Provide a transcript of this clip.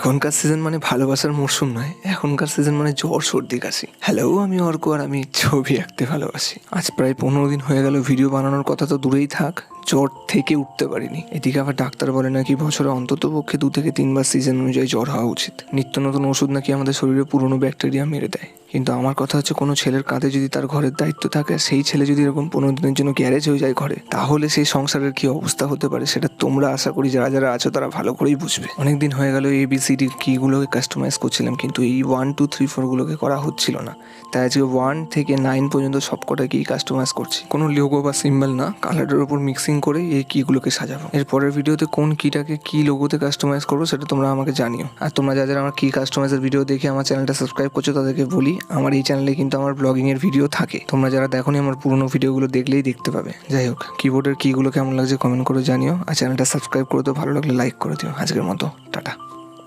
এখনকার সিজন মানে ভালোবাসার মরশুম নয়, এখনকার সিজন মানে জ্বর সর্দি কাশি। হ্যালো, আমি অর্ক আর আমি ছবি আঁকতে ভালোবাসি। আজ প্রায় 15 দিন হয়ে গেল ভিডিও বানানোর কথা তো দূরেই থাক, জ্বর থেকে উঠতে পারিনি। এদিকে আবার ডাক্তার বলে নাকি বছরে অন্তত পক্ষে 2 থেকে 3 বার সিজন অনুযায়ী জ্বর হওয়া উচিত। নিত্য নতুন ওষুধ নাকি আমাদের শরীরে পুরনো ব্যাকটেরিয়া মেরে দেয়। কিন্তু আমার কথা হচ্ছে, কোনো ছেলের কাঁধে যদি তার ঘরের দায়িত্ব থাকে, সেই ছেলে যদি এরকম 15 দিনের জন্য গ্যারেজ হয়ে যায় ঘরে, তাহলে সেই সংসারের কি অবস্থা হতে পারে সেটা তোমরা আশা করি যারা যারা আছো তারা ভালো করেই বুঝবে। অনেকদিন হয়ে গেল ABCD কিগুলোকে কাস্টমাইজ করছিলাম, কিন্তু এই 1 2 3 4 গুলোকে করা হচ্ছিল না। তাই আজকে 1 থেকে 9 পর্যন্ত সবকটা কি কাস্টমাইজ করছি। কোনো লোগো বা সিম্বল না, কালারের উপর মিক্সিং করে এই কিগুলোকে সাজাবো। এর পরের ভিডিওতে কোন কিটাকে কি লোগোতে কাস্টমাইজ করবো সেটা তোমরা আমাকে জানিও। আর তোমরা যারা আমার কি কাস্টমাইজের ভিডিও দেখে আমার চ্যানেলটা সাবস্ক্রাইব করছো তাদেরকে বলি, আমার এই চ্যানেলে কিন্তু আমার ব্লগিং এর ভিডিও থাকে। তোমরা যারা দেখোনি আমার পুরোনো ভিডিওগুলো দেখলেই দেখতে পাবে। যাই হোক, কিবোর্ডের কিগুলো কেমন লাগছে কমেন্ট করে জানিও। আর চ্যানেলটা সাবস্ক্রাইব করে তো ভালো লাগলে লাইক করে দিও। আজকের মতো টাটা।